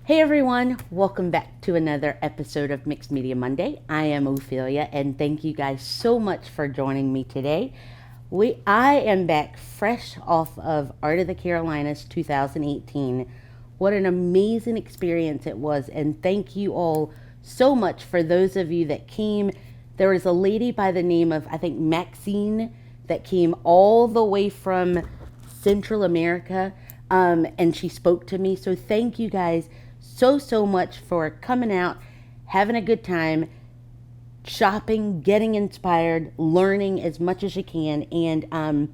Hey everyone, welcome back to another episode of Mixed Media Monday. I am Ophelia and thank you guys so much for joining me today. I am back fresh off of Art of the Carolinas 2018. What an amazing experience it was, and thank you all so much for those of you that came. There was a lady by the name of, I think, Maxine, that came all the way from Central America, and she spoke to me. So thank you guys so much for coming out, having a good time, shopping, getting inspired, learning as much as you can. And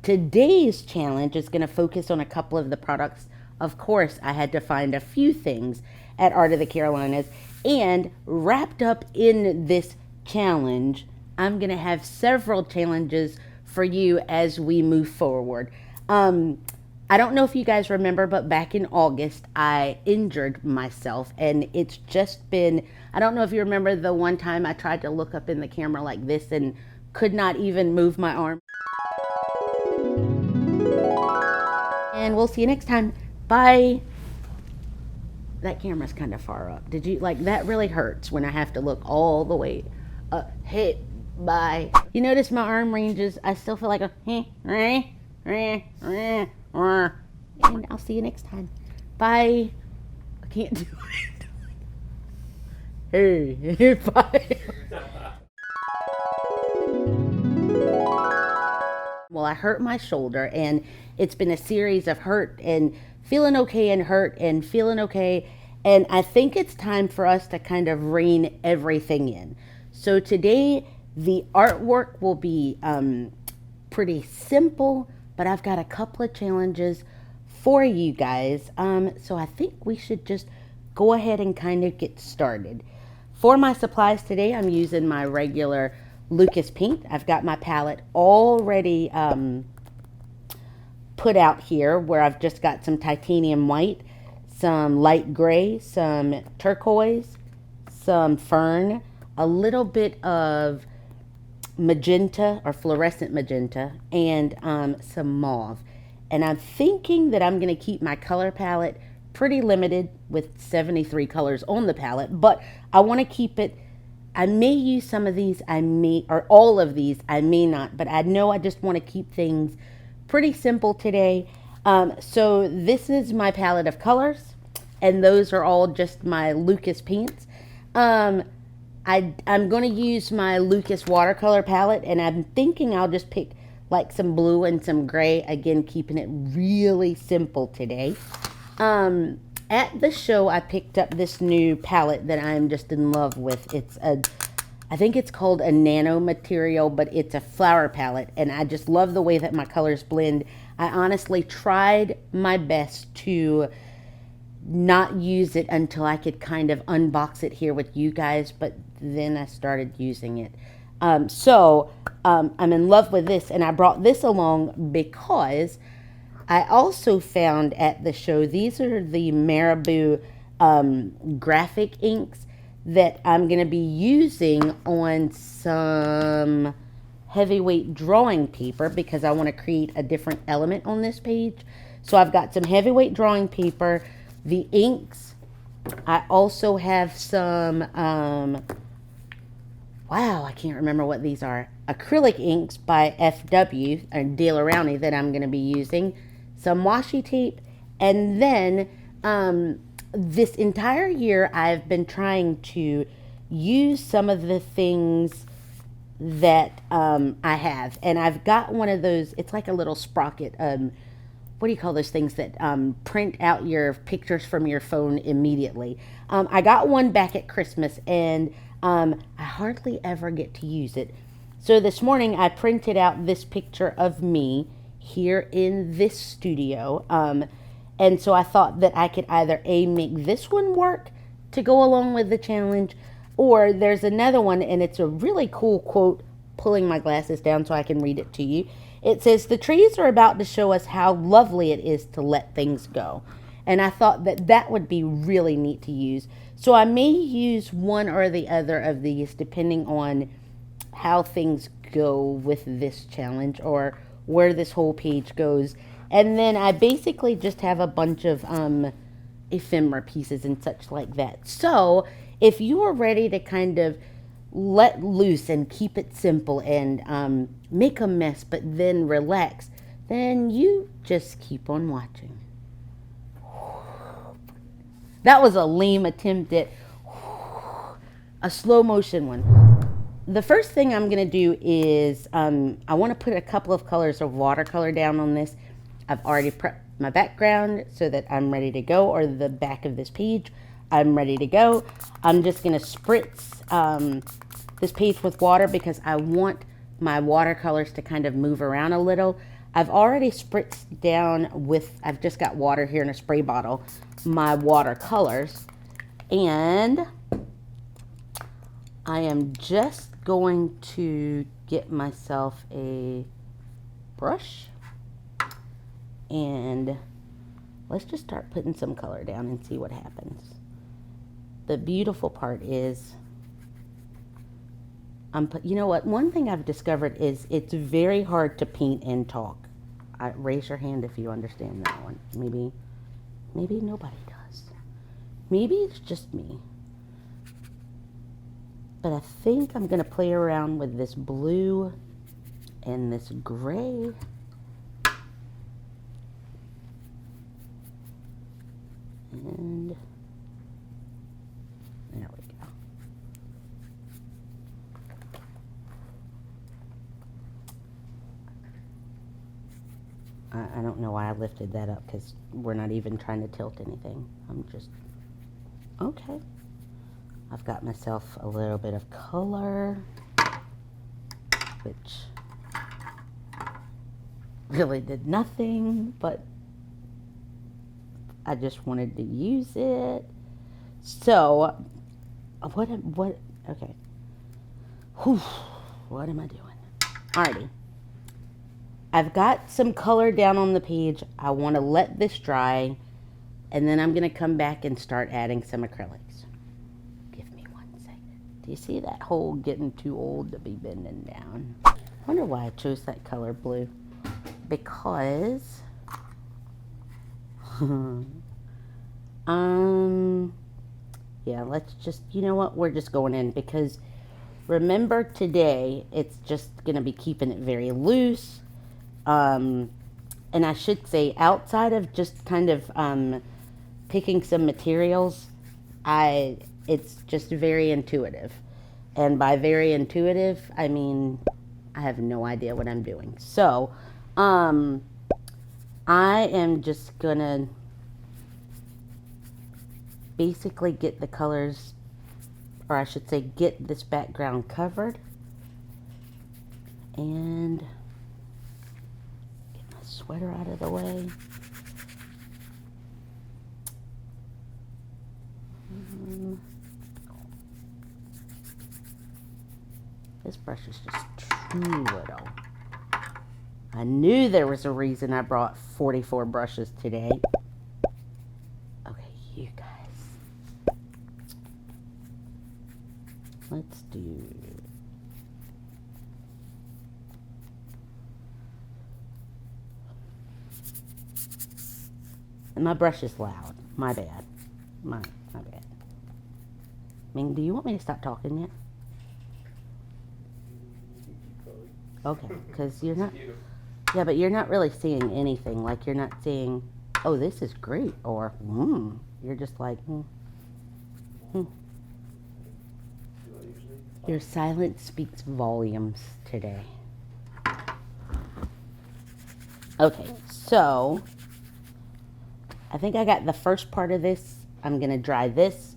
today's challenge is going to focus on a couple of the products. Of course, I had to find a few things at Art of the Carolinas, and wrapped up in this challenge, I'm going to have several challenges for you as we move forward. I don't know if you guys remember, but back in August, I injured myself, and it's just been, I don't know if you remember the one time I tried to look up in the camera like this and could not even move my arm. And we'll see you next time. Bye. That camera's kind of far up. Did you, like, that really hurts when I have to look all the way up. Hey, bye. You notice my arm ranges, I still feel like a, and I'll see you next time. Bye. I can't do it. Hey, bye. Well, I hurt my shoulder, and it's been a series of hurt and feeling okay and hurt and feeling okay. And I think it's time for us to kind of rein everything in. So today, the artwork will be pretty simple, but I've got a couple of challenges for you guys. So I think we should just go ahead and kind of get started. For my supplies today, I'm using my regular Lucas paint. I've got my palette already put out here, where I've just got some titanium white, some light gray, some turquoise, some fern, a little bit of magenta or fluorescent magenta, and some mauve. And I'm thinking that I'm going to keep my color palette pretty limited with 73 colors on the palette, but I want to keep it, I may use some of these, I may, or all of these, I may not, but I know I just want to keep things pretty simple today. So this is my palette of colors, and those are all just my Lucas paints. I'm going to use my Lucas watercolor palette, and I'm thinking I'll just pick like some blue and some gray, again keeping it really simple today. At the show, I picked up this new palette that I'm just in love with. I think it's called a nano material, but it's a flower palette, and I just love the way that my colors blend. I honestly tried my best to not use it until I could kind of unbox it here with you guys, but then I started using it. I'm in love with this, and I brought this along because I also found at the show, these are the Marabou graphic inks that I'm going to be using on some heavyweight drawing paper, because I want to create a different element on this page. So I've got some heavyweight drawing paper, the inks. I also have some, wow, I can't remember what these are. Acrylic inks by FW, or Dale Arowney, that I'm going to be using. Some washi tape. And then this entire year I've been trying to use some of the things that I have. And I've got one of those, it's like a little sprocket. What do you call those things that print out your pictures from your phone immediately? I got one back at Christmas, and I hardly ever get to use it. So this morning I printed out this picture of me here in this studio. And so I thought that I could either make this one work to go along with the challenge, or there's another one, and it's a really cool quote, pulling my glasses down so I can read it to you. It says, "The trees are about to show us how lovely it is to let things go." And I thought that that would be really neat to use. So I may use one or the other of these depending on how things go with this challenge, or where this whole page goes. And then I basically just have a bunch of ephemera pieces and such like that. So if you are ready to kind of let loose and keep it simple and make a mess but then relax, then you just keep on watching. That was a lame attempt at a slow motion one. The first thing I'm going to do is I want to put a couple of colors of watercolor down on this. I've already prepped my background so that I'm ready to go, or the back of this page. I'm ready to go. I'm just going to spritz this page with water because I want my watercolors to kind of move around a little. I've already spritzed down with, I've just got water here in a spray bottle, my watercolors. And I am just going to get myself a brush. And let's just start putting some color down and see what happens. The beautiful part is, you know what? One thing I've discovered is it's very hard to paint and talk. Raise your hand if you understand that one. Maybe nobody does. Maybe it's just me. But I think I'm going to play around with this blue and this gray. And there we go. I don't know why I lifted that up because we're not even trying to tilt anything. I'm just, okay. I've got myself a little bit of color, which really did nothing, but I just wanted to use it. So, okay. Whew, what am I doing? Alrighty. I've got some color down on the page. I want to let this dry, and then I'm going to come back and start adding some acrylics. Give me 1 second. Do you see that hole getting too old to be bending down? I wonder why I chose that color blue. Because yeah, let's just, you know what, we're just going in because remember today it's just gonna be keeping it very loose, and I should say outside of just kind of picking some materials, it's just very intuitive, and by very intuitive I mean I have no idea what I'm doing. So I am just gonna basically get the colors, or I should say get this background covered, and get my sweater out of the way. This brush is just too little. I knew there was a reason I brought 44 brushes today. Okay, you guys. Let's do... And my brush is loud. My bad. My bad. Ming, do you want me to stop talking yet? Okay, because you're not... Yeah, but you're not really seeing anything. Like, you're not seeing, oh, this is great, or, You're just like, Your silence speaks volumes today. Okay, so, I think I got the first part of this. I'm going to dry this,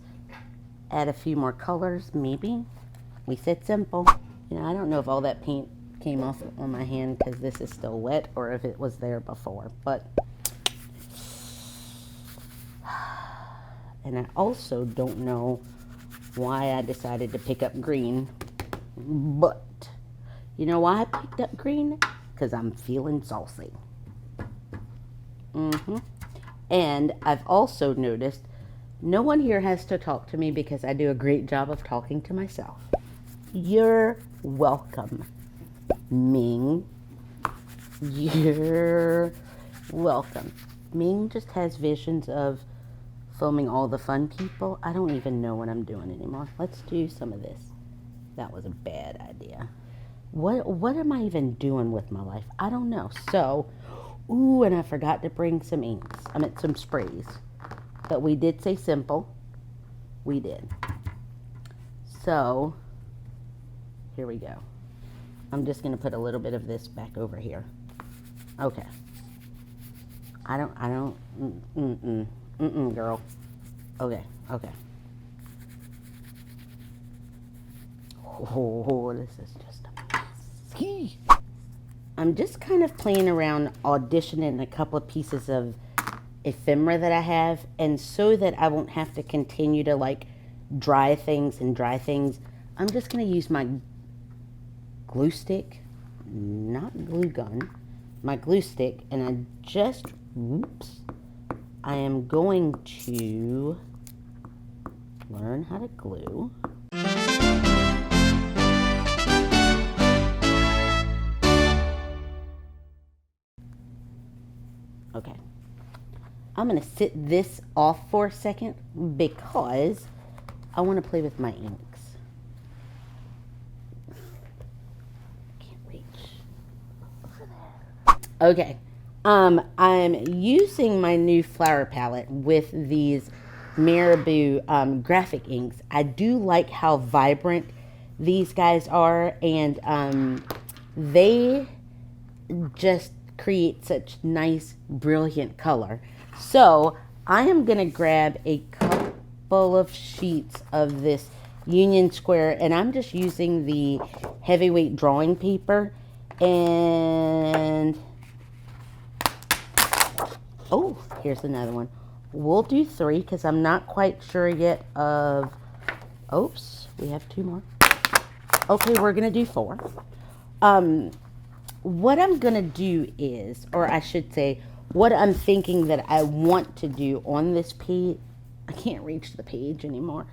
add a few more colors, maybe. We said simple. You know, I don't know if all that paint came off on my hand because this is still wet or if it was there before, but and I also don't know why I decided to pick up green, but you know why I picked up green? Because I'm feeling saucy. And I've also noticed no one here has to talk to me because I do a great job of talking to myself. You're welcome, Ming. You're welcome. Ming just has visions of filming all the fun people. I don't even know what I'm doing anymore. Let's do some of this. That was a bad idea. What am I even doing with my life? I don't know. So, ooh, and I forgot to bring some inks. I meant some sprays. But we did say simple. We did. So, here we go. I'm just going to put a little bit of this back over here. Okay. Girl. Okay. Oh, this is just a mess. I'm just kind of playing around, auditioning a couple of pieces of ephemera that I have, and so that I won't have to continue to like dry things, I'm just going to use my glue stick, not glue gun, my glue stick, and I am going to learn how to glue. Okay. I'm going to sit this off for a second because I want to play with my inks. Can't reach over there. Okay. I'm using my new flower palette with these Marabou graphic inks. I do like how vibrant these guys are, and they just create such nice, brilliant color. So I am going to grab a couple of sheets of this Union Square, and I'm just using the heavyweight drawing paper, and oh, here's another one. We'll do 3 because I'm not quite sure yet of, oops, we have 2 more. Okay, we're going to do 4. What I'm going to do is, or I should say, what I'm thinking that I want to do on this page, I can't reach the page anymore.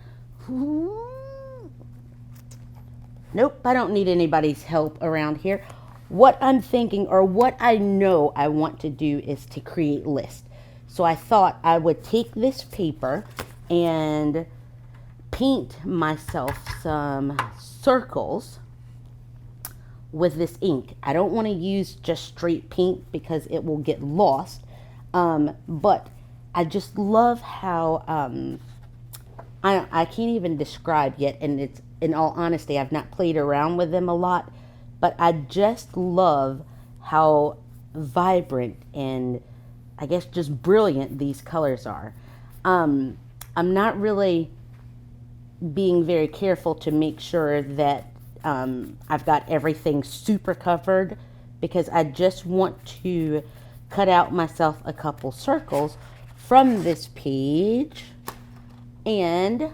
Nope, I don't need anybody's help around here. What I'm thinking, or what I know I want to do, is to create lists. So I thought I would take this paper and paint myself some circles with this ink. I don't want to use just straight paint because it will get lost. But I just love how, I can't even describe yet, and it's, in all honesty, I've not played around with them a lot, but I just love how vibrant and I guess just brilliant these colors are. I'm not really being very careful to make sure that I've got everything super covered, because I just want to cut out myself a couple circles from this page, and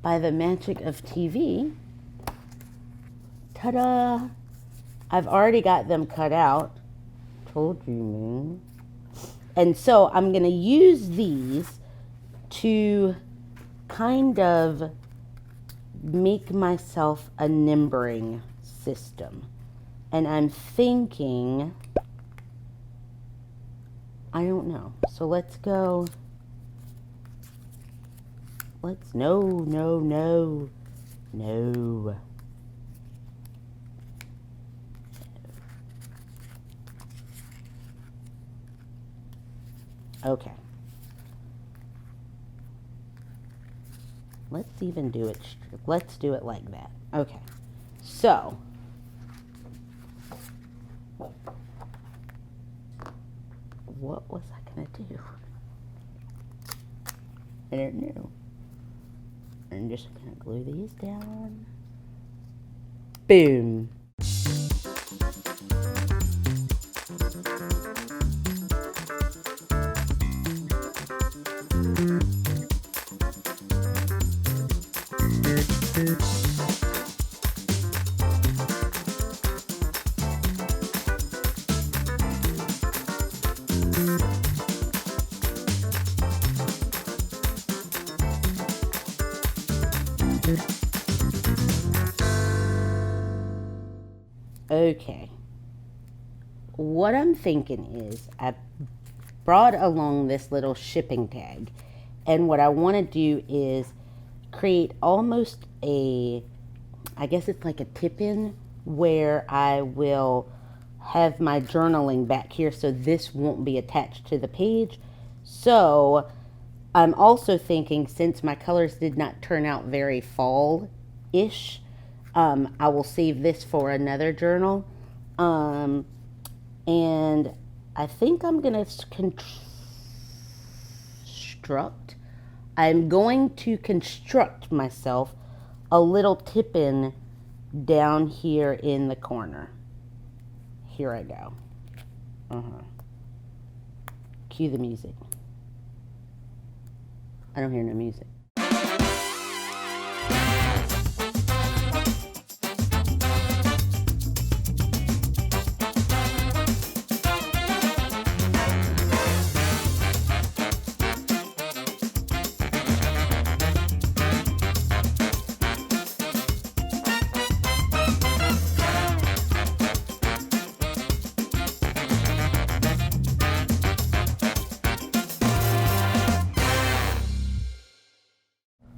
by the magic of TV, ta-da, I've already got them cut out. Told you, man. And so I'm going to use these to kind of make myself a numbering system. And I'm thinking, I don't know. So let's go. No. Okay. Let's even do it. Let's do it like that. Okay. So, what was I going to do? I don't know. I'm just going to glue these down. Boom. Okay. What I'm thinking is, brought along this little shipping tag. And what I want to do is create almost I guess it's like a tip-in where I will have my journaling back here, so this won't be attached to the page. So I'm also thinking, since my colors did not turn out very fall-ish, I will save this for another journal. And I think I'm going to construct myself a little tip-in down here in the corner. Here I go. Cue the music. I don't hear no music.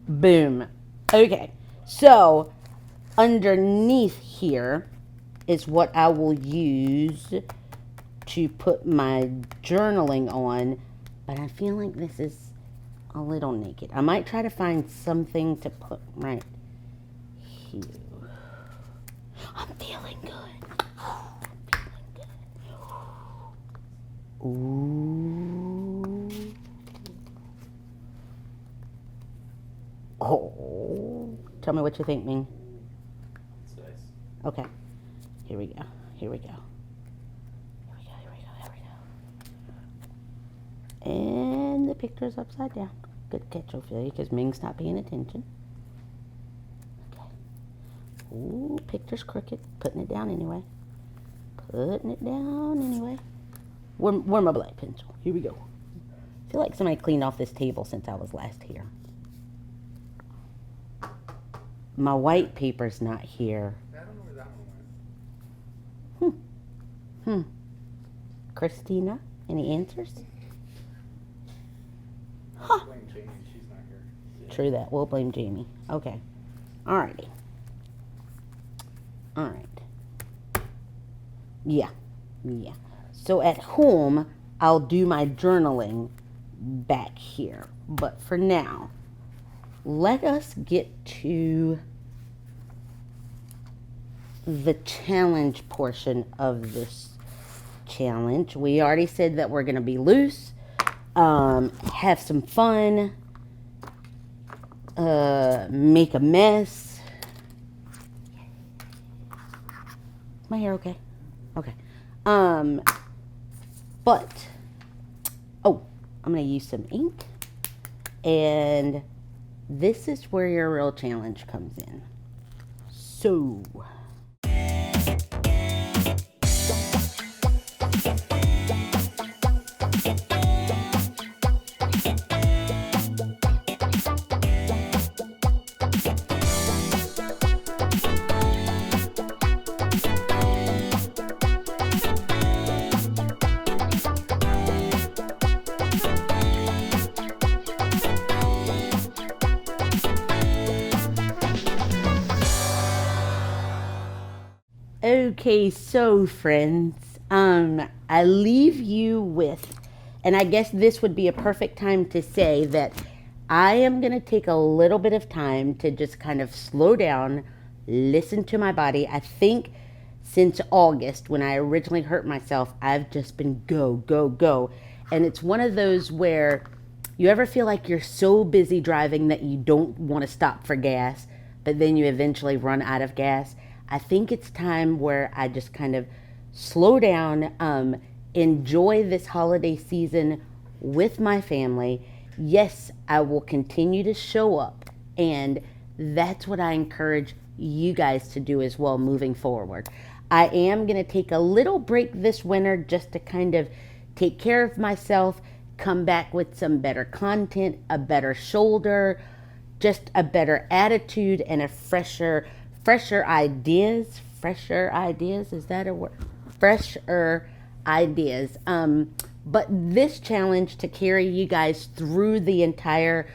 Boom. Okay, so underneath here is what I will use to put my journaling on, but I feel like this is a little naked. I might try to find something to put right here. I'm feeling good. Ooh. Oh, tell me what you think, Ming. It's nice. Okay, here we go. And the picture's upside down. Good catch, Ophelia, because Ming's not paying attention. Okay. Ooh, picture's crooked. Putting it down anyway. Where my black pencil? Here we go. I feel like somebody cleaned off this table since I was last here. My white paper's not here. I don't know where that one went. Christina, any answers? Blame Jamie, she's not here. Yeah. True that. We'll blame Jamie. Okay. Alrighty. Alright. Yeah. So at home, I'll do my journaling back here. But for now, let us get to the challenge portion of this challenge. We already said that we're going to be loose, have some fun, make a mess. Is my hair okay? Okay. But, I'm going to use some ink, and this is where your real challenge comes in. So, okay, so friends, I leave you with, and I guess this would be a perfect time to say that I am going to take a little bit of time to just kind of slow down, listen to my body. I think since August, when I originally hurt myself, I've just been go. And it's one of those where you ever feel like you're so busy driving that you don't want to stop for gas, but then you eventually run out of gas. I think it's time where I just kind of slow down, enjoy this holiday season with my family. Yes, I will continue to show up, and that's what I encourage you guys to do as well moving forward. I am going to take a little break this winter just to kind of take care of myself, come back with some better content, a better shoulder, just a better attitude, and a fresher ideas. Fresher ideas, is that a word? Fresher ideas. but this challenge to carry you guys through the entire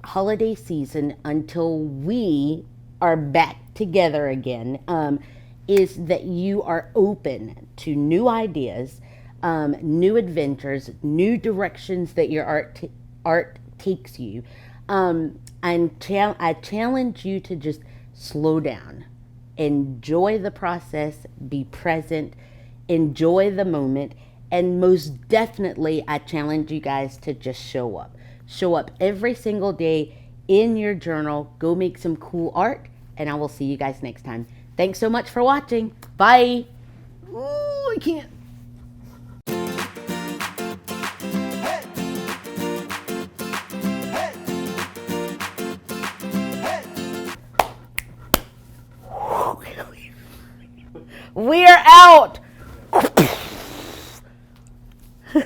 holiday season until we are back together again, is that you are open to new ideas, new adventures, new directions that your art takes you. I challenge you to just slow down, enjoy the process, be present, enjoy the moment, and most definitely, I challenge you guys to just show up. Show up every single day in your journal. Go make some cool art, and I will see you guys next time. Thanks so much for watching. Bye. Ooh, I can't. We're out.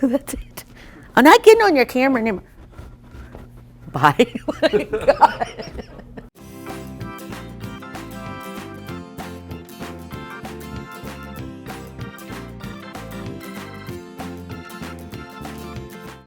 That's it. I'm not getting on your camera anymore. Bye. Oh my God.